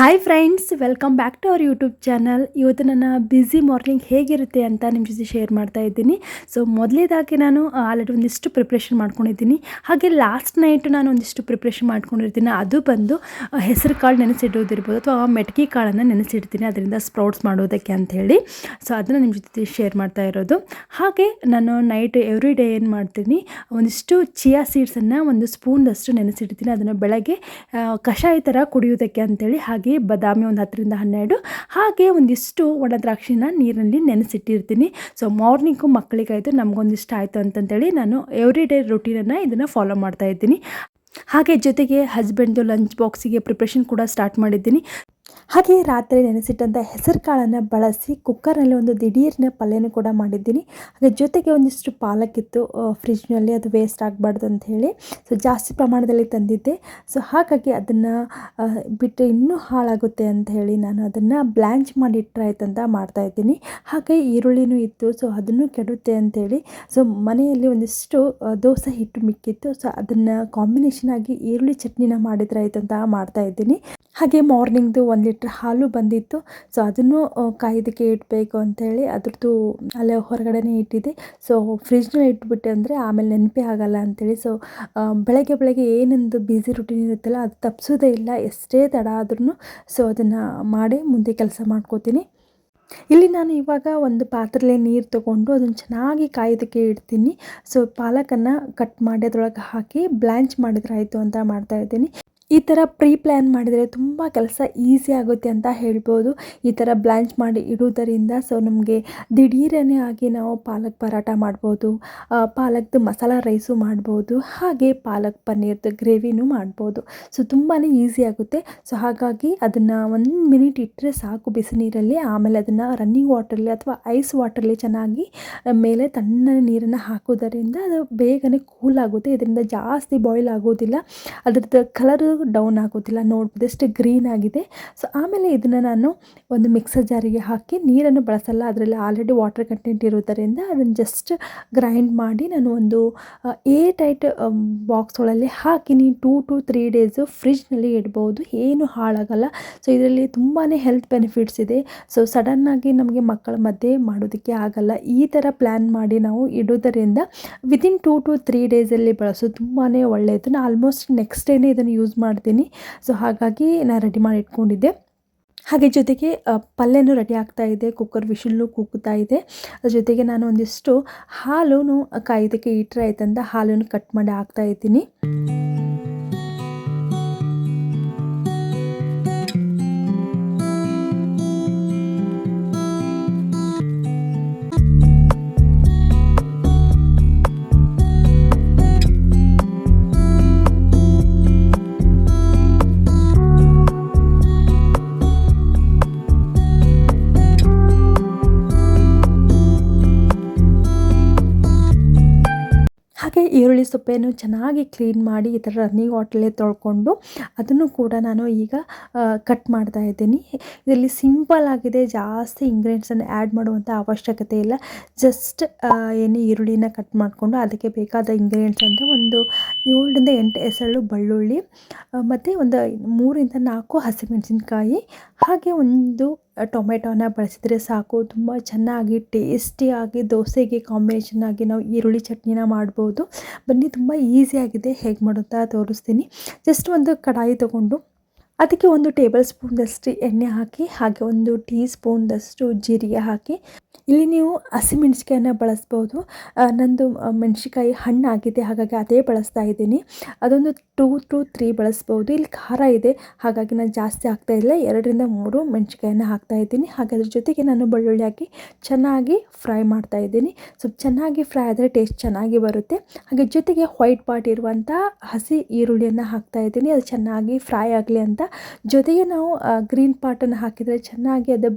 Hi friends, welcome back to our YouTube channel. ಇವತ್ತು ನನ್ನ busy morning ಹೇಗಿರುತ್ತೆ ಅಂತ ನಿಮ್ಮ ಜೊತೆ ಶೇರ್ ಮಾಡ್ತಾ ಇದ್ದೀನಿ. ಸೊ ಮೊದಲೇದಾಗಿ ನಾನು ಆಲ್ರೆಡಿ ಒಂದಿಷ್ಟು ಪ್ರಿಪ್ರೇಷನ್ ಮಾಡ್ಕೊಂಡಿದ್ದೀನಿ. ಹಾಗೆ ಲಾಸ್ಟ್ ನೈಟ್ ನಾನು ಒಂದಿಷ್ಟು ಪ್ರಿಪ್ರೇಷನ್ ಮಾಡ್ಕೊಂಡಿರ್ತೀನಿ. ಅದು ಬಂದು ಹೆಸರು ಕಾಳು ನೆನೆಸಿಡೋದಿರ್ಬೋದು ಅಥವಾ ಮೆಟಕಿ ಕಾಳನ್ನು ನೆನೆಸಿಡ್ತೀನಿ, ಅದರಿಂದ ಸ್ಪ್ರೌಟ್ಸ್ ಮಾಡೋದಕ್ಕೆ ಅಂಥೇಳಿ. ಸೊ ಅದನ್ನು ನಿಮ್ಮ ಜೊತೆ ಶೇರ್ ಮಾಡ್ತಾ ಇರೋದು. ಹಾಗೆ ನಾನು ನೈಟ್ ಎವ್ರಿ ಡೇ ಏನು ಮಾಡ್ತೀನಿ, ಒಂದಿಷ್ಟು ಚಿಯಾ ಸೀಡ್ಸನ್ನು ಒಂದು ಸ್ಪೂನ್ದಷ್ಟು ನೆನೆಸಿಡ್ತೀನಿ. ಅದನ್ನು ಬೆಳಗ್ಗೆ ಕಷಾಯ ಥರ ಕುಡಿಯೋದಕ್ಕೆ ಅಂಥೇಳಿ. ಹಾಗೆ ಬಾದಾಮಿ ಒಂದು 10-12, ಹಾಗೆ ಒಂದಿಷ್ಟು ಒಣ ದ್ರಾಕ್ಷಿನ ನೀರಿನಲ್ಲಿ ನೆನೆಸಿಟ್ಟಿರ್ತೀನಿ. ಸೊ ಮಾರ್ನಿಂಗು ಮಕ್ಕಳಿಗಾಯಿತು, ನಮಗೊಂದಿಷ್ಟು ಆಯಿತು ಅಂತಂತೇಳಿ ನಾನು ಎವ್ರಿ ಡೇ ರೊಟೀನನ್ನು ಇದನ್ನು ಫಾಲೋ ಮಾಡ್ತಾ ಇದ್ದೀನಿ. ಹಾಗೆ ಜೊತೆಗೆ ಹಸ್ಬೆಂಡ್ದು ಲಂಚ್ ಬಾಕ್ಸಿಗೆ ಪ್ರಿಪ್ರೇಷನ್ ಕೂಡ ಸ್ಟಾರ್ಟ್ ಮಾಡಿದ್ದೀನಿ. ಹಾಗೆ ರಾತ್ರಿ ನೆನೆಸಿಟ್ಟಂಥ ಹೆಸರು ಕಾಳನ್ನು ಬಳಸಿ ಕುಕ್ಕರ್ನಲ್ಲಿ ಒಂದು ದಿಢೀರ್ನ ಪಲ್ಯನೂ ಕೂಡ ಮಾಡಿದ್ದೀನಿ. ಹಾಗೆ ಜೊತೆಗೆ ಒಂದಿಷ್ಟು ಪಾಲಕ್ಕಿತ್ತು ಫ್ರಿಜ್ನಲ್ಲಿ, ಅದು ವೇಸ್ಟ್ ಆಗಬಾರ್ದು ಅಂತ ಹೇಳಿ ಸೊ ಜಾಸ್ತಿ ಪ್ರಮಾಣದಲ್ಲಿ ತಂದಿದ್ದೆ. ಸೊ ಹಾಗಾಗಿ ಅದನ್ನು ಬಿಟ್ಟು ಇನ್ನೂ ಹಾಳಾಗುತ್ತೆ ಅಂತ ಹೇಳಿ ನಾನು ಅದನ್ನು ಬ್ಲ್ಯಾಂಚ್ ಮಾಡಿ ಇಟ್ಟರಾಯ್ತಂತ ಮಾಡ್ತಾಯಿದ್ದೀನಿ. ಹಾಗೆ ಈರುಳ್ಳಿನೂ ಇತ್ತು, ಸೊ ಅದನ್ನು ಕೆಡುತ್ತೆ ಅಂಥೇಳಿ ಸೊ ಮನೆಯಲ್ಲಿ ಒಂದಿಷ್ಟು ದೋಸೆ ಹಿಟ್ಟು ಮಿಕ್ಕಿತ್ತು. ಸೊ ಅದನ್ನು ಕಾಂಬಿನೇಷನ್ ಆಗಿ ಈರುಳ್ಳಿ ಚಟ್ನಿನ ಮಾಡಿದ್ರಾಯ್ತಂತ ಮಾಡ್ತಾಯಿದ್ದೀನಿ. ಹಾಗೆ ಮಾರ್ನಿಂಗ್ದು 1 ಲೀಟ್ರ್ ಹಾಲು ಬಂದಿತ್ತು. ಸೊ ಅದನ್ನು ಕಾಯೋದಕ್ಕೆ ಇಡಬೇಕು ಅಂಥೇಳಿ ಅದ್ರದ್ದು ಅಲ್ಲೇ ಹೊರಗಡೆನೇ ಇಟ್ಟಿದ್ದೆ. ಸೊ ಫ್ರಿಜ್ನಲ್ಲಿ ಇಟ್ಬಿಟ್ಟೆ ಅಂದರೆ ಆಮೇಲೆ ನೆನಪೇ ಆಗಲ್ಲ ಅಂಥೇಳಿ. ಸೊ ಬೆಳಗ್ಗೆ ಏನೊಂದು ಬ್ಯುಸಿ ರುಟೀನ್ ಇರುತ್ತಲ್ಲ, ಅದು ತಪ್ಪಿಸೋದೇ ಇಲ್ಲ. ಎಷ್ಟೇ ತಡ ಆದ್ರೂ ಸೊ ಅದನ್ನು ಮಾಡಿ ಮುಂದೆ ಕೆಲಸ ಮಾಡ್ಕೋತೀನಿ. ಇಲ್ಲಿ ನಾನು ಇವಾಗ ಒಂದು ಪಾತ್ರೆಯಲ್ಲಿ ನೀರು ತೊಗೊಂಡು ಅದನ್ನು ಚೆನ್ನಾಗಿ ಕಾಯೋದಕ್ಕೆ ಇಡ್ತೀನಿ. ಸೊ ಪಾಲಕನ್ನು ಕಟ್ ಮಾಡಿ ಅದರೊಳಗೆ ಹಾಕಿ ಬ್ಲ್ಯಾಂಚ್ ಮಾಡಿದ್ರಾಯಿತು ಅಂತ ಮಾಡ್ತಾಯಿದ್ದೀನಿ. ಈ ಥರ ಪ್ರೀ ಪ್ಲ್ಯಾನ್ ಮಾಡಿದರೆ ತುಂಬ ಕೆಲಸ ಈಸಿ ಆಗುತ್ತೆ ಅಂತ ಹೇಳ್ಬೋದು. ಈ ಥರ ಬ್ಲ್ಯಾಂಚ್ ಮಾಡಿ ಇಡೋದರಿಂದ ಸೊ ನಮಗೆ ದಿಢೀರನೇ ಆಗಿ ನಾವು ಪಾಲಕ್ ಪರಾಟ ಮಾಡ್ಬೋದು, ಪಾಲಕ್ದು ಮಸಾಲ ರೈಸು ಮಾಡ್ಬೋದು, ಹಾಗೆ ಪಾಲಕ್ ಪನ್ನೀರ್ದು ಗ್ರೇವಿನೂ ಮಾಡ್ಬೋದು. ಸೊ ತುಂಬಾ ಈಸಿ ಆಗುತ್ತೆ. ಸೊ ಹಾಗಾಗಿ ಅದನ್ನು 1 ಮಿನಿಟ್ ಇಟ್ಟರೆ ಸಾಕು ಬಿಸಿ ನೀರಲ್ಲಿ. ಆಮೇಲೆ ಅದನ್ನು ರನ್ನಿಂಗ್ ವಾಟರ್ಲಿ ಅಥವಾ ಐಸ್ ವಾಟರ್ಲಿ ಚೆನ್ನಾಗಿ ಮೇಲೆ ತಣ್ಣ ನೀರನ್ನು ಹಾಕೋದರಿಂದ ಅದು ಬೇಗನೆ ಕೂಲ್ ಆಗುತ್ತೆ. ಇದರಿಂದ ಜಾಸ್ತಿ ಬಾಯ್ಲ್ ಆಗೋದಿಲ್ಲ, ಅದ್ರದ್ದು ಕಲರು ಡೌನ್ ಆಗೋದಿಲ್ಲ. ನೋಡ್ಬೋದು ಎಷ್ಟು ಗ್ರೀನ್ ಆಗಿದೆ. ಸೊ ಆಮೇಲೆ ಇದನ್ನು ನಾನು ಒಂದು ಮಿಕ್ಸರ್ ಜಾರಿಗೆ ಹಾಕಿ, ನೀರನ್ನು ಬಳಸಲ್ಲ, ಅದರಲ್ಲಿ ಆಲ್ರೆಡಿ ವಾಟರ್ ಕಂಟೆಂಟ್ ಇರೋದರಿಂದ ಅದನ್ನು ಜಸ್ಟ್ ಗ್ರೈಂಡ್ ಮಾಡಿ ನಾನು ಒಂದು ಏರ್ ಟೈಟ್ ಬಾಕ್ಸ್ ಒಳಗೆ ಹಾಕಿ 2 to 3 ಡೇಸು ಫ್ರಿಜ್ನಲ್ಲಿ ಇಡ್ಬೋದು, ಏನು ಹಾಳಾಗಲ್ಲ. ಸೊ ಇದರಲ್ಲಿ ತುಂಬಾ ಹೆಲ್ತ್ ಬೆನಿಫಿಟ್ಸ್ ಇದೆ. ಸೊ ಸಡನ್ನಾಗಿ ನಮಗೆ ಮಕ್ಕಳ ಮಧ್ಯೆ ಮಾಡೋದಕ್ಕೆ ಆಗಲ್ಲ. ಈ ಥರ ಪ್ಲ್ಯಾನ್ ಮಾಡಿ ನಾವು ಇಡೋದರಿಂದ ವಿತಿನ್ 2 to 3 ಡೇಸಲ್ಲಿ ಬಳಸೋದು ತುಂಬಾ ಒಳ್ಳೆಯದು. ನಾನು ಆಲ್ಮೋಸ್ಟ್ ನೆಕ್ಸ್ಟ್ ಡೇನೇ ಇದನ್ನು ಯೂಸ್ ಮಾಡ್ತೀನಿ. ಸೊ ಹಾಗಾಗಿ ನಾನು ರೆಡಿ ಮಾಡಿ ಇಟ್ಕೊಂಡಿದ್ದೆ. ಹಾಗೆ ಜೊತೆಗೆ ಪಲ್ಯನೂ ರೆಡಿ ಆಗ್ತಾ ಇದೆ, ಕುಕ್ಕರ್ ವಿಷಲ್ಲು ಕೂಗ್ತಾ ಇದೆ. ಅದ್ರ ಜೊತೆಗೆ ನಾನು ಒಂದಿಷ್ಟು ಹಾಲೂ ಕಾಯೋದಕ್ಕೆ ಇಟ್ಟರೆ ಆಯ್ತಂತ ಹಾಲನ್ನು ಕಟ್ ಮಾಡಿ ಹಾಕ್ತಾ ಇದ್ದೀನಿ. ಹಾಗೆ ಈರುಳ್ಳಿ ಸೊಪ್ಪೇನು ಚೆನ್ನಾಗಿ ಕ್ಲೀನ್ ಮಾಡಿ ಈ ಥರ ರನ್ನಿಂಗ್ ವಾಟರಲ್ಲೇ ತೊಳ್ಕೊಂಡು ಅದನ್ನು ಕೂಡ ನಾನು ಈಗ ಕಟ್ ಮಾಡ್ತಾ ಇದ್ದೀನಿ. ಇದರಲ್ಲಿ ಸಿಂಪಲ್ ಆಗಿದೆ, ಜಾಸ್ತಿ ಇಂಗ್ರೀಡಿಯೆಂಟ್ಸನ್ನು ಆ್ಯಡ್ ಮಾಡುವಂಥ ಅವಶ್ಯಕತೆ ಇಲ್ಲ. ಜಸ್ಟ್ ಏನು ಈರುಳ್ಳಿನ ಕಟ್ ಮಾಡಿಕೊಂಡು ಅದಕ್ಕೆ ಬೇಕಾದ ಇಂಗ್ರೀಡಿಯೆಂಟ್ಸ್ ಅಂದರೆ ಒಂದು 7-8 ಎಸಳು ಬೆಳ್ಳುಳ್ಳಿ, ಮತ್ತು ಒಂದು 3-4 ಹಸಿಮೆಣಸಿನ್ಕಾಯಿ, ಹಾಗೆ ಒಂದು ಟೊಮೆಟೊನ ಬಳಸಿದರೆ ಸಾಕು. ತುಂಬ ಚೆನ್ನಾಗಿ ಟೇಸ್ಟಿಯಾಗಿ ದೋಸೆಗೆ ಕಾಂಬಿನೇಷನ್ ಆಗಿ ನಾವು ಈರುಳ್ಳಿ ಚಟ್ನಿನ ಮಾಡ್ಬೋದು. ಬನ್ನಿ, ತುಂಬ ಈಸಿಯಾಗಿದೆ, ಹೇಗೆ ಮಾಡುತ್ತಾ ತೋರಿಸ್ತೀನಿ. ಜಸ್ಟ್ ಒಂದು ಕಡಾಯಿ ತೊಗೊಂಡು ಅದಕ್ಕೆ 1 ಟೇಬಲ್ ಸ್ಪೂನ್ದಷ್ಟು ಎಣ್ಣೆ ಹಾಕಿ, ಹಾಗೆ 1 ಟೀ ಸ್ಪೂನ್ದಷ್ಟು ಜೀರಿಗೆ ಹಾಕಿ. ಇಲ್ಲಿ ನೀವು ಹಸಿಮೆಣ್ಸಿಕಾಯನ್ನು ಬಳಸ್ಬೋದು. ನಂದು ಮೆಣಸಿಕಾಯಿ ಹಣ್ಣಾಗಿದೆ, ಹಾಗಾಗಿ ಅದೇ ಬಳಸ್ತಾ ಇದ್ದೀನಿ. ಅದೊಂದು 2 to 3 ಬಳಸ್ಬೋದು. ಇಲ್ಲಿ ಖಾರ ಇದೆ, ಹಾಗಾಗಿ ನಾನು ಜಾಸ್ತಿ ಹಾಕ್ತಾಯಿಲ್ಲ, 2-3 ಮೆಣಸಿಕಾಯನ್ನು ಹಾಕ್ತಾಯಿದ್ದೀನಿ. ಹಾಗೆ ಅದ್ರ ಜೊತೆಗೆ ನಾನು ಬೆಳ್ಳುಳ್ಳಿ ಹಾಕಿ ಚೆನ್ನಾಗಿ ಫ್ರೈ ಮಾಡ್ತಾಯಿದ್ದೀನಿ. ಸ್ವಲ್ಪ ಚೆನ್ನಾಗಿ ಫ್ರೈ ಆದರೆ ಟೇಸ್ಟ್ ಚೆನ್ನಾಗಿ ಬರುತ್ತೆ. ಹಾಗೆ ಜೊತೆಗೆ ವೈಟ್ ಪಾರ್ಟ್ ಇರುವಂಥ ಹಸಿ ಈರುಳ್ಳಿಯನ್ನು ಹಾಕ್ತಾಯಿದ್ದೀನಿ, ಅದು ಚೆನ್ನಾಗಿ ಫ್ರೈ ಆಗಲಿ ಅಂತ. ಜೊತೆಗೆ ನಾವು ಗ್ರೀನ್ ಪಾರ್ಟನ್ನು ಹಾಕಿದರೆ ಚೆನ್ನಾಗಿ ಅದು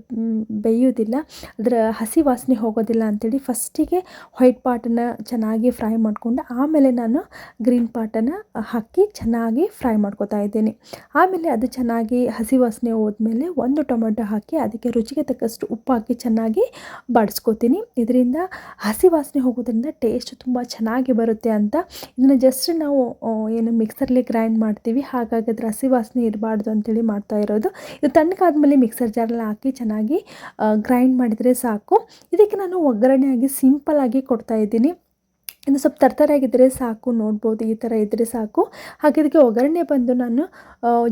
ಬೇಯೋದಿಲ್ಲ, ಅದರ ಹಸಿ ವಾಸನೆ ಹೋಗೋದಿಲ್ಲ ಅಂಥೇಳಿ ಫಸ್ಟಿಗೆ ವೈಟ್ ಪಾರ್ಟನ್ನು ಚೆನ್ನಾಗಿ ಫ್ರೈ ಮಾಡಿಕೊಂಡು ಆಮೇಲೆ ನಾನು ಗ್ರೀನ್ ಪಾರ್ಟನ್ನು ಹಾಕಿ ಚೆನ್ನಾಗಿ ಫ್ರೈ ಮಾಡ್ಕೊತಾ ಇದ್ದೀನಿ. ಆಮೇಲೆ ಅದು ಚೆನ್ನಾಗಿ ಹಸಿ ವಾಸನೆ ಹೋದ್ಮೇಲೆ 1 ಟೊಮೆಟೊ ಹಾಕಿ ಅದಕ್ಕೆ ರುಚಿಗೆ ತಕ್ಕಷ್ಟು ಉಪ್ಪು ಹಾಕಿ ಚೆನ್ನಾಗಿ ಬಾಡಿಸ್ಕೊತೀನಿ. ಇದರಿಂದ ಹಸಿ ವಾಸನೆ ಹೋಗೋದ್ರಿಂದ ಟೇಸ್ಟ್ ತುಂಬ ಚೆನ್ನಾಗಿ ಬರುತ್ತೆ ಅಂತ. ಇದನ್ನು ಜಸ್ಟ್ ನಾವು ಏನು ಮಿಕ್ಸರ್ಲಿ ಗ್ರೈಂಡ್ ಮಾಡ್ತೀವಿ, ಹಾಗಾಗಿ ಅದರ ಹಸಿ ವಾಸನೆ ಇರಬಾರ್ದು ಮಾಡೋದು ಅಂತೇಳಿ ಮಾಡ್ತಾ ಇರೋದು. ಇದು ತಣ್ಣಗಾದ್ಮೇಲೆ ಮಿಕ್ಸರ್ ಜಾರಲ್ಲಿ ಹಾಕಿ ಚೆನ್ನಾಗಿ ಗ್ರೈಂಡ್ ಮಾಡಿದರೆ ಸಾಕು. ಇದಕ್ಕೆ ನಾನು ಒಗ್ಗರಣೆಯಾಗಿ ಸಿಂಪಲ್ಲಾಗಿ ಕೊಡ್ತಾಯಿದ್ದೀನಿ. ಇನ್ನು ಸ್ವಲ್ಪ ತರ್ತರಾಗಿದ್ದರೆ ಸಾಕು, ನೋಡ್ಬೋದು ಈ ಥರ ಇದ್ದರೆ ಸಾಕು. ಹಾಗೆ ಇದಕ್ಕೆ ಒಗ್ಗರಣೆ ಬಂದು ನಾನು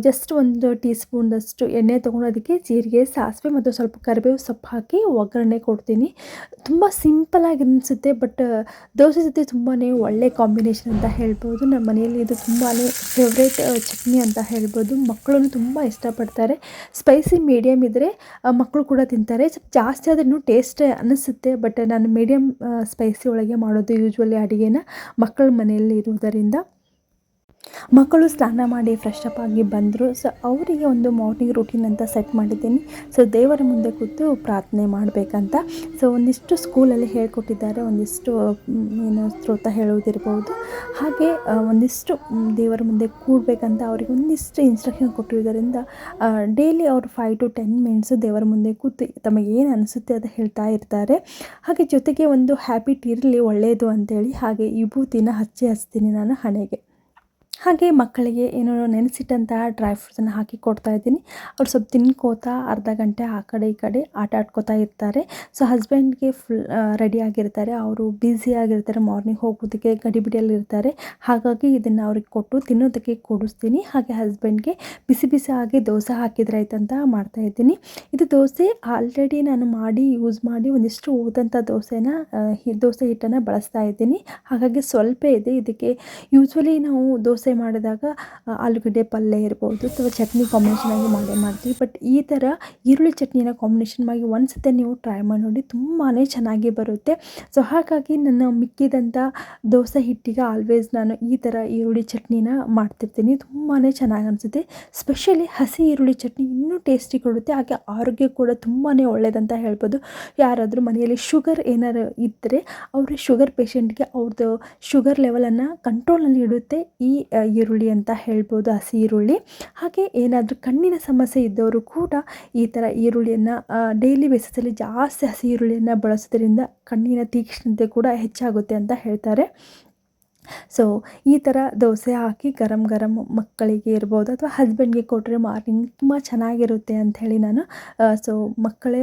ಜಸ್ಟ್ 1 ಟೀ ಸ್ಪೂನ್ದಷ್ಟು ಎಣ್ಣೆ ತೊಗೊಂಡು ಅದಕ್ಕೆ ಜೀರಿಗೆ, ಸಾಸಿವೆ ಮತ್ತು ಸ್ವಲ್ಪ ಕರಿಬೇವು ಸೊಪ್ಪು ಹಾಕಿ ಒಗ್ಗರಣೆ ಕೊಡ್ತೀನಿ. ತುಂಬ ಸಿಂಪಲ್ಲಾಗಿ ಅನಿಸುತ್ತೆ, ಬಟ್ ದೋಸೆ ಜೊತೆ ತುಂಬಾ ಒಳ್ಳೆ ಕಾಂಬಿನೇಷನ್ ಅಂತ ಹೇಳ್ಬೋದು. ನಮ್ಮ ಮನೆಯಲ್ಲಿ ಇದು ತುಂಬಾ ಫೇವ್ರೇಟ್ ಚಟ್ನಿ ಅಂತ ಹೇಳ್ಬೋದು. ಮಕ್ಕಳು ತುಂಬ ಇಷ್ಟಪಡ್ತಾರೆ. ಸ್ಪೈಸಿ ಮೀಡಿಯಮ್ ಇದ್ದರೆ ಮಕ್ಕಳು ಕೂಡ ತಿಂತಾರೆ. ಸ್ವಲ್ಪ ಜಾಸ್ತಿ ಆದ್ರೂ ಟೇಸ್ಟ್ ಅನ್ನಿಸುತ್ತೆ, ಬಟ್ ನಾನು ಮೀಡಿಯಮ್ ಸ್ಪೈಸಿ ಒಳಗೆ ಮಾಡೋದು ಯೂಶ್ವಲಿ ಅಡುಗೆನ. ಮಕ್ಕಳ ಮನೆಯಲ್ಲಿ ಇರುವುದರಿಂದ ಮಕ್ಕಳು ಸ್ನಾನ ಮಾಡಿ ಫ್ರೆಶ್ ಅಪ್ ಆಗಿ ಬಂದರು. ಸೊ ಅವರಿಗೆ ಒಂದು ಮಾರ್ನಿಂಗ್ ರೂಟೀನ್ ಅಂತ ಸೆಟ್ ಮಾಡಿದ್ದೀನಿ. ಸೊ ದೇವರ ಮುಂದೆ ಕೂತು ಪ್ರಾರ್ಥನೆ ಮಾಡಬೇಕಂತ. ಸೊ ಒಂದಿಷ್ಟು ಸ್ಕೂಲಲ್ಲಿ ಹೇಳ್ಕೊಟ್ಟಿದ್ದಾರೆ, ಒಂದಿಷ್ಟು ಏನು ಸ್ತೋತ್ರ ಹೇಳುವುದಿರ್ಬೋದು, ಹಾಗೆ ಒಂದಿಷ್ಟು ದೇವರ ಮುಂದೆ ಕೂಡಬೇಕಂತ ಅವರಿಗೆ ಒಂದಿಷ್ಟು ಇನ್ಸ್ಟ್ರಕ್ಷನ್ ಕೊಟ್ಟಿರೋದರಿಂದ ಡೈಲಿ ಅವರು 5 to 10 ಮಿನಿಟ್ಸು ದೇವರ ಮುಂದೆ ಕೂತು ತಮಗೆ ಏನು ಅನಿಸುತ್ತೆ ಅದು ಹೇಳ್ತಾ ಇರ್ತಾರೆ. ಹಾಗೆ ಜೊತೆಗೆ ಒಂದು ಹ್ಯಾಬಿಟ್ ಇರಲಿ ಒಳ್ಳೆಯದು ಅಂತೇಳಿ ಹಾಗೆ ವಿಭೂತಿನ ಹಚ್ತೀನಿ ನಾನು ಹಣೆಗೆ. ಹಾಗೆ ಮಕ್ಕಳಿಗೆ ಏನೋ ನೆನೆಸಿಟ್ಟಂಥ ಡ್ರೈ ಫ್ರೂಟ್ಸನ್ನು ಹಾಕಿ ಕೊಡ್ತಾ ಇದ್ದೀನಿ. ಅವ್ರು ಸ್ವಲ್ಪ ತಿನ್ಕೋತಾ ಅರ್ಧ ಗಂಟೆ ಆ ಕಡೆ ಈ ಕಡೆ ಆಟ ಆಡ್ಕೋತಾ ಇರ್ತಾರೆ. ಸೊ ಹಸ್ಬೆಂಡ್ಗೆ ಫುಲ್ ರೆಡಿಯಾಗಿರ್ತಾರೆ, ಅವರು ಬ್ಯುಸಿಯಾಗಿರ್ತಾರೆ, ಮಾರ್ನಿಂಗ್ ಹೋಗೋದಕ್ಕೆ ಗಡಿಬಿಡಿಯಲ್ಲಿರ್ತಾರೆ. ಹಾಗಾಗಿ ಇದನ್ನು ಅವ್ರಿಗೆ ಕೊಟ್ಟು ತಿನ್ನೋದಕ್ಕೆ ಕೊಡಿಸ್ತೀನಿ. ಹಾಗೆ ಹಸ್ಬೆಂಡ್ಗೆ ಬಿಸಿ ಬಿಸಿ ಆಗಿ ದೋಸೆ ಹಾಕಿದ್ರೆ ಆಯ್ತಂತ ಮಾಡ್ತಾಯಿದ್ದೀನಿ. ಇದು ದೋಸೆ ಆಲ್ರೆಡಿ ನಾನು ಮಾಡಿ ಯೂಸ್ ಮಾಡಿ ಒಂದಿಷ್ಟು ಉಳಿದಂಥ ದೋಸೆ ಹಿಟ್ಟನ್ನು ಬಳಸ್ತಾ ಇದ್ದೀನಿ. ಹಾಗಾಗಿ ಸ್ವಲ್ಪ ಇದೆ. ಇದಕ್ಕೆ ಯೂಶ್ವಲಿ ನಾವು ದೋಸೆ ಮಾಡಿದಾಗ ಆಲೂಗಡ್ಡೆ ಪಲ್ಯ ಇರ್ಬೋದು ಅಥವಾ ಚಟ್ನಿ ಕಾಂಬಿನೇಷನ್ ಆಗಿ ಮಾಡ್ತೀವಿ. ಬಟ್ ಈ ಥರ ಈರುಳ್ಳಿ ಚಟ್ನಿನ ಕಾಂಬಿನೇಷನ್ ಮಾಡಿ ಒಂದ್ಸತಿ ನೀವು ಟ್ರೈ ಮಾಡಿ ನೋಡಿ, ತುಂಬಾ ಚೆನ್ನಾಗಿ ಬರುತ್ತೆ. ಸೊ ಹಾಗಾಗಿ ನನ್ನ ಮಿಕ್ಕಿದಂಥ ದೋಸೆ ಹಿಟ್ಟಿಗೆ ಆಲ್ವೇಸ್ ನಾನು ಈ ಥರ ಈರುಳ್ಳಿ ಚಟ್ನಿನ ಮಾಡ್ತಿರ್ತೀನಿ. ತುಂಬಾ ಚೆನ್ನಾಗಿ ಅನಿಸುತ್ತೆ. ಸ್ಪೆಷಲಿ ಹಸಿ ಈರುಳ್ಳಿ ಚಟ್ನಿ ಇನ್ನೂ ಟೇಸ್ಟಿ ಕೊಡುತ್ತೆ. ಹಾಗೆ ಆರೋಗ್ಯ ಕೂಡ ತುಂಬಾ ಒಳ್ಳೆಯದಂತ ಹೇಳ್ಬೋದು. ಯಾರಾದರೂ ಮನೆಯಲ್ಲಿ ಶುಗರ್ ಏನಾರು ಇದ್ದರೆ ಅವರು ಶುಗರ್ ಪೇಷಂಟ್ಗೆ ಅವ್ರದ್ದು ಶುಗರ್ ಲೆವೆಲನ್ನು ಕಂಟ್ರೋಲ್ನಲ್ಲಿ ಇಡುತ್ತೆ ಈ ಈರುಳ್ಳಿ ಅಂತ ಹೇಳ್ಬೋದು, ಹಸಿ ಈರುಳ್ಳಿ. ಹಾಗೆ ಏನಾದರೂ ಕಣ್ಣಿನ ಸಮಸ್ಯೆ ಇದ್ದವರು ಕೂಡ ಈ ಥರ ಈರುಳ್ಳಿಯನ್ನು ಡೈಲಿ ಬೇಸಿಸಲ್ಲಿ ಜಾಸ್ತಿ ಹಸಿ ಈರುಳ್ಳಿಯನ್ನು ಬಳಸೋದ್ರಿಂದ ಕಣ್ಣಿನ ತೀಕ್ಷ್ಣತೆ ಕೂಡ ಹೆಚ್ಚಾಗುತ್ತೆ ಅಂತ ಹೇಳ್ತಾರೆ. ಸೊ ಈ ಥರ ದೋಸೆ ಹಾಕಿ ಗರಂ ಗರಂ ಮಕ್ಕಳಿಗೆ ಇರ್ಬೋದು ಅಥವಾ ಹಸ್ಬೆಂಡ್ಗೆ ಕೊಟ್ಟರೆ ಮಾರ್ನಿಂಗ್ ತುಂಬ ಚೆನ್ನಾಗಿರುತ್ತೆ ಅಂಥೇಳಿ ನಾನು ಸೊ ಮಕ್ಕಳೇ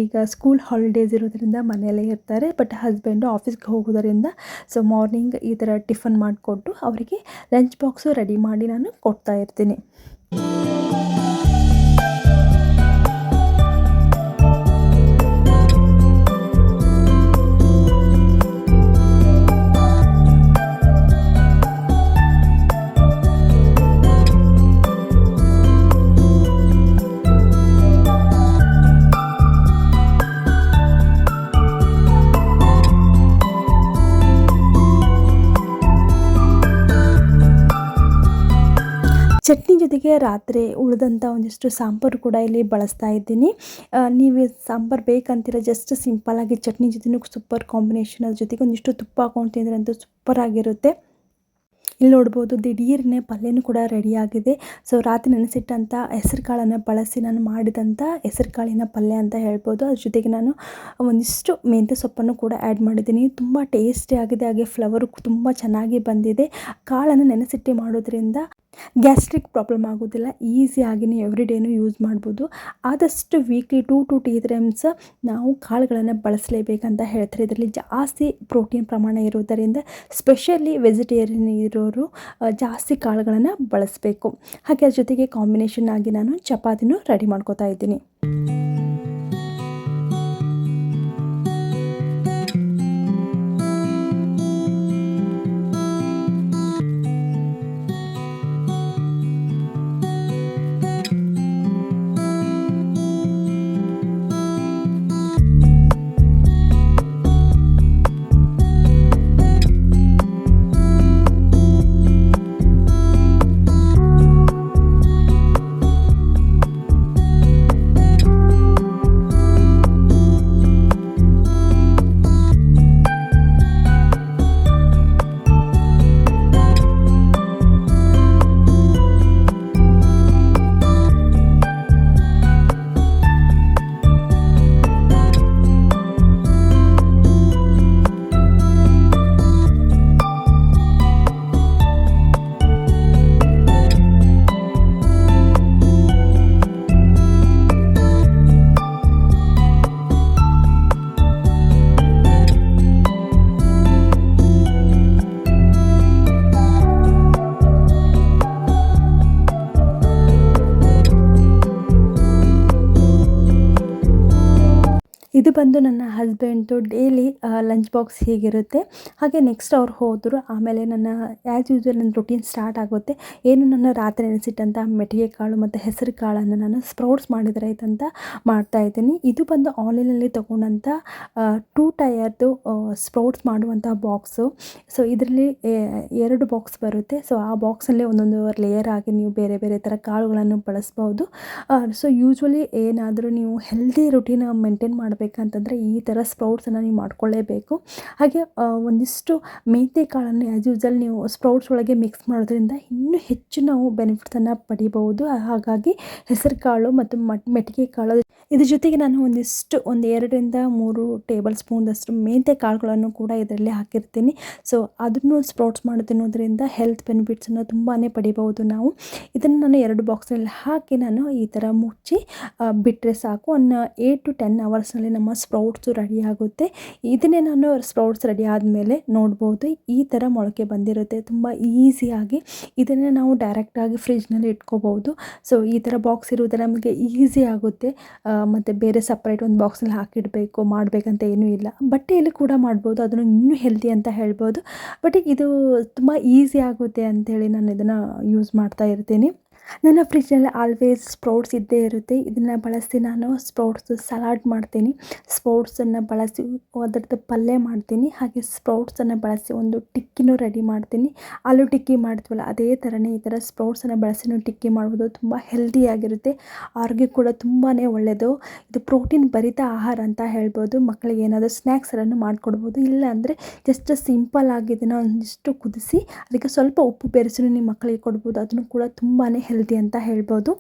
ಈಗ ಸ್ಕೂಲ್ ಹಾಲಿಡೇಸ್ ಇರೋದ್ರಿಂದ ಮನೆಯಲ್ಲೇ ಇರ್ತಾರೆ. ಬಟ್ ಹಸ್ಬೆಂಡು ಆಫೀಸ್ಗೆ ಹೋಗೋದರಿಂದ ಸೊ ಮಾರ್ನಿಂಗ್ ಈ ಥರ ಟಿಫನ್ ಮಾಡಿಕೊಟ್ಟು ಅವರಿಗೆ ಲಂಚ್ ಬಾಕ್ಸು ರೆಡಿ ಮಾಡಿ ನಾನು ಕೊಡ್ತಾ ಇರ್ತೀನಿ. ಚಟ್ನಿ ಜೊತೆಗೆ ರಾತ್ರಿ ಉಳಿದಂಥ ಒಂದಿಷ್ಟು ಸಾಂಬಾರು ಕೂಡ ಇಲ್ಲಿ ಬಳಸ್ತಾ ಇದ್ದೀನಿ. ನೀವು ಸಾಂಬಾರು ಬೇಕಂತೀರ ಜಸ್ಟ್ ಸಿಂಪಲ್ಲಾಗಿ ಚಟ್ನಿ ಜೊತೆನೂ ಸೂಪರ್ ಕಾಂಬಿನೇಷನ್, ಅದ್ರ ಜೊತೆಗೆ ಒಂದಿಷ್ಟು ತುಪ್ಪ ಹಾಕೊಂಡು ತಿಂದರೆ ಅಂತೂ ಸೂಪರಾಗಿರುತ್ತೆ. ಇಲ್ಲಿ ನೋಡ್ಬೋದು ದಿಢೀರ್ನೇ ಪಲ್ಯನೂ ಕೂಡ ರೆಡಿಯಾಗಿದೆ. ಸೊ ರಾತ್ರಿ ನೆನೆಸಿಟ್ಟಂಥ ಹೆಸರು ಕಾಳನ್ನು ಬಳಸಿ ನಾನು ಮಾಡಿದಂಥ ಹೆಸರು ಕಾಳಿನ ಪಲ್ಯ ಅಂತ ಹೇಳ್ಬೋದು. ಅದ್ರ ಜೊತೆಗೆ ನಾನು ಒಂದಿಷ್ಟು ಮೆಂತ್ಯ ಸೊಪ್ಪನ್ನು ಕೂಡ ಆ್ಯಡ್ ಮಾಡಿದ್ದೀನಿ. ತುಂಬ ಟೇಸ್ಟಿ ಆಗಿದೆ, ಹಾಗೆ ಫ್ಲೇವರು ತುಂಬ ಚೆನ್ನಾಗಿ ಬಂದಿದೆ. ಕಾಳನ್ನು ನೆನೆಸಿಟ್ಟು ಮಾಡೋದ್ರಿಂದ ಗ್ಯಾಸ್ಟ್ರಿಕ್ ಪ್ರಾಬ್ಲಮ್ ಆಗೋದಿಲ್ಲ. ಈಸಿಯಾಗಿಯೇ ಎವ್ರಿ ಡೇನೂ ಯೂಸ್ ಮಾಡ್ಬೋದು. ಆದಷ್ಟು ವೀಕ್ಲಿ 2 to 3 ಟೈಮ್ಸ್ ನಾವು ಕಾಳುಗಳನ್ನು ಬಳಸಲೇಬೇಕಂತ ಹೇಳ್ತಾರೆ. ಇದರಲ್ಲಿ ಜಾಸ್ತಿ ಪ್ರೋಟೀನ್ ಪ್ರಮಾಣ ಇರೋದರಿಂದ ಸ್ಪೆಷಲಿ ವೆಜಿಟೇರಿಯನ್ ಇರೋರು ಜಾಸ್ತಿ ಕಾಳುಗಳನ್ನು ಬಳಸಬೇಕು. ಹಾಗೆ ಅದ್ರ ಜೊತೆಗೆ ಕಾಂಬಿನೇಷನ್ ಆಗಿ ನಾನು ಚಪಾತಿನೂ ರೆಡಿ ಮಾಡ್ಕೋತಾ ಇದ್ದೀನಿ. ಇದು ಬಂದು ನನ್ನ ಹಸ್ಬೆಂಡ್ದು ಡೈಲಿ ಲಂಚ್ ಬಾಕ್ಸ್ ಹೀಗಿರುತ್ತೆ. ಹಾಗೆ ನೆಕ್ಸ್ಟ್ ಅವ್ರು ಹೋದರು. ಆಮೇಲೆ ನನ್ನ ಆ್ಯಸ್ ಯೂಸ್ವಲ್ ನನ್ನ ರೂಟೀನ್ ಸ್ಟಾರ್ಟ್ ಆಗುತ್ತೆ. ಏನು ನನ್ನ ರಾತ್ರಿ ನೆನೆಸಿಟ್ಟಂಥ ಮೆಟ್ಟಿಗೆ ಕಾಳು ಮತ್ತು ಹೆಸರು ಕಾಳನ್ನು ನಾನು ಸ್ಪ್ರೌಟ್ಸ್ ಮಾಡಿದರೆ ಆಯ್ತಂತ ಮಾಡ್ತಾಯಿದ್ದೀನಿ. ಇದು ಬಂದು ಆನ್ಲೈನಲ್ಲಿ ತೊಗೊಂಡಂಥ 2 ಟೈರ್ದು ಸ್ಪ್ರೌಟ್ಸ್ ಮಾಡುವಂಥ ಬಾಕ್ಸು. ಸೊ ಇದರಲ್ಲಿ 2 ಬಾಕ್ಸ್ ಬರುತ್ತೆ. ಸೊ ಆ ಬಾಕ್ಸಲ್ಲೇ ಒಂದೊಂದು ಲೇಯರ್ ಆಗಿ ನೀವು ಬೇರೆ ಬೇರೆ ಥರ ಕಾಳುಗಳನ್ನು ಬಳಸ್ಬೋದು. ಸೊ ಯೂಶ್ವಲಿ ಏನಾದರೂ ನೀವು ಹೆಲ್ದಿ ರೂಟೀನ್ ಮೇಂಟೈನ್ ಮಾಡಬೇಕಂತಂದರೆ ಈ ಥರ ಸ್ಪ್ರೌಟ್ಸನ್ನು ನೀವು ಮಾಡ್ಕೊಳ್ಳೇಬೇಕು. ಹಾಗೆ ಒಂದಿಷ್ಟು ಮೆಂತ್ಯ ಕಾಳನ್ನು ಆ್ಯಸ್ ಯೂಸ್ವಲ್ ನೀವು ಸ್ಪ್ರೌಟ್ಸ್ ಒಳಗೆ ಮಿಕ್ಸ್ ಮಾಡೋದ್ರಿಂದ ಇನ್ನೂ ಹೆಚ್ಚು ನಾವು ಬೆನಿಫಿಟ್ಸನ್ನು ಪಡಿಬಹುದು. ಹಾಗಾಗಿ ಹೆಸರು ಕಾಳು ಮತ್ತು ಮೆಟ್ಟಿಗೆ ಕಾಳು ಇದ್ರ ಜೊತೆಗೆ ನಾನು ಒಂದು 2ರಿಂದ 3 ಟೇಬಲ್ ಸ್ಪೂನ್ದಷ್ಟು ಮೆಂತ್ಯ ಕಾಳುಗಳನ್ನು ಕೂಡ ಇದರಲ್ಲಿ ಹಾಕಿರ್ತೀನಿ. ಸೊ ಅದನ್ನು ಸ್ಪ್ರೌಟ್ಸ್ ಮಾಡಿ ತಿನ್ನೋದ್ರಿಂದ ಹೆಲ್ತ್ ಬೆನಿಫಿಟ್ಸನ್ನು ತುಂಬಾ ಪಡಿಬಹುದು ನಾವು. ಇದನ್ನು ನಾನು 2 ಬಾಕ್ಸ್ನಲ್ಲಿ ಹಾಕಿ ನಾನು ಈ ಥರ ಮುಚ್ಚಿ ಬಿಟ್ಟರೆ ಸಾಕು. 8 to 10 ಅವರ್ಸ್ನಲ್ಲಿ ನಮ್ಮ ಸ್ಪ್ರೌಟ್ಸು ರೆಡಿ ಆಗುತ್ತೆ. ಇದನ್ನೇ ನಾನು ಸ್ಪ್ರೌಟ್ಸ್ ರೆಡಿ ಆದಮೇಲೆ ನೋಡ್ಬೋದು ಈ ಥರ ಮೊಳಕೆ ಬಂದಿರುತ್ತೆ ತುಂಬ ಈಸಿಯಾಗಿ. ಇದನ್ನೇ ನಾವು ಡೈರೆಕ್ಟಾಗಿ ಫ್ರಿಜ್ನಲ್ಲಿ ಇಟ್ಕೋಬೋದು. ಸೊ ಈ ಥರ ಬಾಕ್ಸ್ ಇರೋದ್ರೆ ನಮಗೆ ಈಸಿ ಆಗುತ್ತೆ. ಮತ್ತು ಬೇರೆ ಸಪ್ರೇಟ್ ಒಂದು ಬಾಕ್ಸಲ್ಲಿ ಹಾಕಿಡಬೇಕು ಮಾಡಬೇಕಂತ ಏನೂ ಇಲ್ಲ. ಬಟ್ಟೆಯಲ್ಲಿ ಕೂಡ ಮಾಡ್ಬೋದು, ಅದನ್ನು ಇನ್ನೂ ಹೆಲ್ದಿ ಅಂತ ಹೇಳ್ಬೋದು. ಬಟ್ ಇದು ತುಂಬ ಈಸಿ ಆಗುತ್ತೆ ಅಂಥೇಳಿ ನಾನು ಇದನ್ನು ಯೂಸ್ ಮಾಡ್ತಾ ಇರ್ತೀನಿ. ನನ್ನ ಫ್ರಿಜ್ನಲ್ಲಿ ಆಲ್ವೇಸ್ ಸ್ಪ್ರೌಟ್ಸ್ ಇದ್ದೇ ಇರುತ್ತೆ. ಇದನ್ನು ಬಳಸಿ ನಾನು ಸ್ಪ್ರೌಟ್ಸ್ ಸಲಾಡ್ ಮಾಡ್ತೀನಿ. ಸ್ಪ್ರೌಟ್ಸನ್ನು ಬಳಸಿ ಅದರದ್ದು ಪಲ್ಯ ಮಾಡ್ತೀನಿ. ಹಾಗೆ ಸ್ಪ್ರೌಟ್ಸನ್ನು ಬಳಸಿ ಒಂದು ಟಿಕ್ಕಿನೂ ರೆಡಿ ಮಾಡ್ತೀನಿ. ಆಲೂ ಟಿಕ್ಕಿ ಮಾಡ್ತೀವಲ್ಲ ಅದೇ ಥರನೇ ಈ ಥರ ಸ್ಪ್ರೌಟ್ಸನ್ನು ಬಳಸಿನೂ ಟಿಕ್ಕಿ ಮಾಡ್ಬೋದು. ತುಂಬ ಹೆಲ್ದಿಯಾಗಿರುತ್ತೆ, ಆರೋಗ್ಯ ಕೂಡ ತುಂಬಾ ಒಳ್ಳೆಯದು. ಇದು ಪ್ರೋಟೀನ್ ಭರಿತ ಆಹಾರ ಅಂತ ಹೇಳ್ಬೋದು. ಮಕ್ಕಳಿಗೆ ಏನಾದರೂ ಸ್ನ್ಯಾಕ್ಸ್ ಎಲ್ಲನೂ ಮಾಡಿಕೊಡ್ಬೋದು. ಇಲ್ಲ ಅಂದರೆ ಜಸ್ಟ್ ಸಿಂಪಲ್ ಆಗಿ ಇದನ್ನು ಒಂದಿಷ್ಟು ಕುದಿಸಿ ಅದಕ್ಕೆ ಸ್ವಲ್ಪ ಉಪ್ಪು ಬೆರೆಸಿ ನಿಮ್ಮ ಮಕ್ಕಳಿಗೆ ಕೊಡ್ಬೋದು. ಅದನ್ನು ಕೂಡ ತುಂಬಾ ಹೆಲ್ದಿ ಅಂತ ಹೇಳ್ಬೋದು.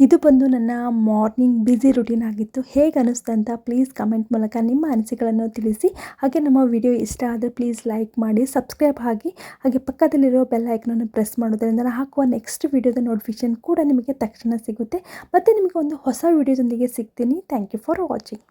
ಇದು ಬಂದು ನನ್ನ ಮಾರ್ನಿಂಗ್ ಬ್ಯುಸಿ ರೂಟೀನ್ ಆಗಿತ್ತು. ಹೇಗೆ ಅನ್ನಿಸ್ತು ಅಂತ ಪ್ಲೀಸ್ ಕಮೆಂಟ್ ಮೂಲಕ ನಿಮ್ಮ ಅನಿಸಿಕೆಗಳನ್ನು ತಿಳಿಸಿ. ಹಾಗೆ ನಮ್ಮ ವಿಡಿಯೋ ಇಷ್ಟ ಆದರೆ ಪ್ಲೀಸ್ ಲೈಕ್ ಮಾಡಿ, ಸಬ್ಸ್ಕ್ರೈಬ್ ಆಗಿ, ಹಾಗೆ ಪಕ್ಕದಲ್ಲಿರೋ ಬೆಲ್ ಐಕನನ್ನು ಪ್ರೆಸ್ ಮಾಡೋದ್ರಿಂದ ನಾನು ಹಾಕುವ ನೆಕ್ಸ್ಟ್ ವಿಡಿಯೋದ ನೋಟಿಫಿಕೇಷನ್ ಕೂಡ ನಿಮಗೆ ತಕ್ಷಣ ಸಿಗುತ್ತೆ. ಮತ್ತು ನಿಮಗೆ ಒಂದು ಹೊಸ ವಿಡಿಯೋದೊಂದಿಗೆ ಸಿಗ್ತೀನಿ. Thank you for watching.